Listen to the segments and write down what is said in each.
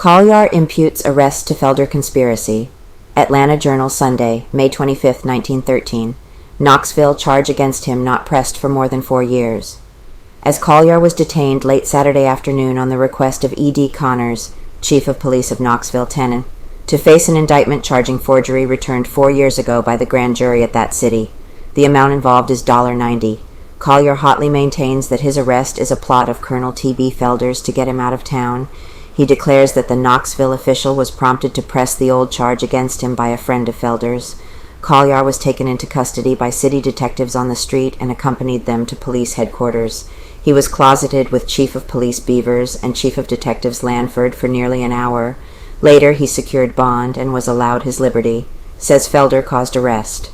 Colyar imputes arrest to Felder conspiracy. Atlanta Journal, Sunday, May 25, 1913. Knoxville, charge against him not pressed for more than 4 years. As Colyar was detained late Saturday afternoon on the request of E.D. Connors, Chief of Police of Knoxville, Tenn, to face an indictment charging forgery returned 4 years ago by the grand jury at that city. The amount involved is $90. Colyar hotly maintains that his arrest is a plot of Colonel T.B. Felder's to get him out of town. He declares that the Knoxville official was prompted to press the old charge against him by a friend of Felder's. Colyar was taken into custody by city detectives on the street and accompanied them to police headquarters. He was closeted with Chief of Police Beavers and Chief of Detectives Lanford for nearly an hour. Later he secured bond and was allowed his liberty. Says Felder caused arrest.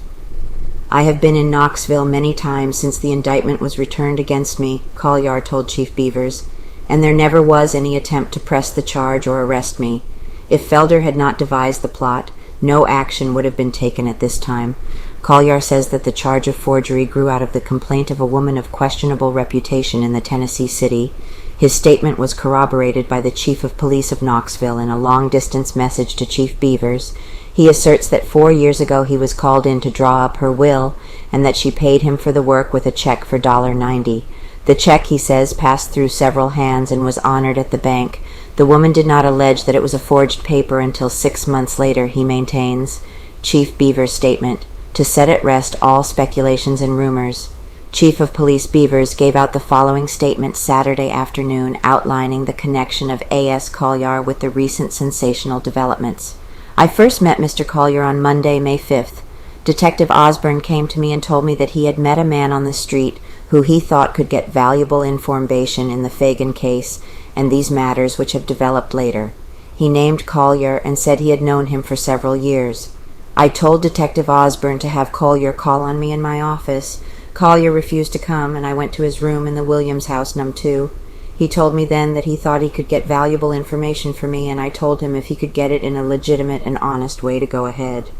"I have been in Knoxville many times since the indictment was returned against me," Colyar told Chief Beavers, "and there never was any attempt to press the charge or arrest me. If Felder had not devised the plot, no action would have been taken at this time." Colyar says that the charge of forgery grew out of the complaint of a woman of questionable reputation in the Tennessee city. His statement was corroborated by the Chief of Police of Knoxville in a long-distance message to Chief Beavers. He asserts that 4 years ago he was called in to draw up her will, and that she paid him for the work with a check for $90. The check, he says, passed through several hands and was honored at the bank. The woman did not allege that it was a forged paper until 6 months later, he maintains. Chief Beavers' statement, to set at rest all speculations and rumors. Chief of Police Beavers gave out the following statement Saturday afternoon outlining the connection of A.S. Colyar with the recent sensational developments. "I first met Mr. Colyar on Monday, May 5th. Detective Osborne came to me and told me that he had met a man on the street who he thought could get valuable information in the Fagan case and these matters which have developed later. He named Colyar and said he had known him for several years. I told Detective Osborne to have Colyar call on me in my office. Colyar refused to come, and I went to his room in the Williams house, num 2. He told me then that he thought he could get valuable information for me, and I told him if he could get it in a legitimate and honest way to go ahead.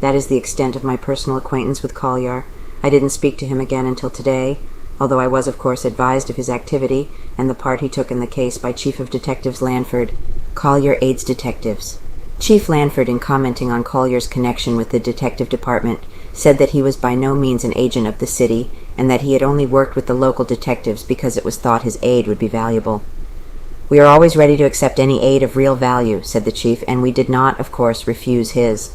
That is the extent of my personal acquaintance with Colyar. I didn't speak to him again until today, although I was, of course, advised of his activity and the part he took in the case by Chief of Detectives Lanford. Colyar aids detectives." Chief Lanford, in commenting on Colyar's connection with the detective department, said that he was by no means an agent of the city and that he had only worked with the local detectives because it was thought his aid would be valuable. "We are always ready to accept any aid of real value," said the chief, and we did not, of course, refuse his.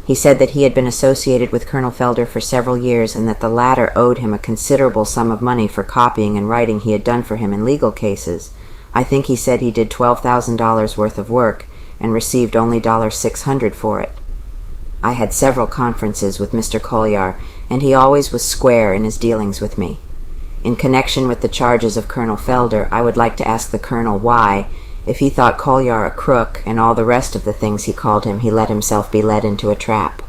He said that he had been associated with Colonel Felder for several years and that the latter owed him a considerable sum of money for copying and writing he had done for him in legal cases. I think he said he did $12,000 worth of work and received only $600 for it. "I had several conferences with Mr. Colyar, and he always was square in his dealings with me. In connection with the charges of Colonel Felder, I would like to ask the Colonel why, if he thought Colyar a crook and all the rest of the things he called him, he let himself be led into a trap."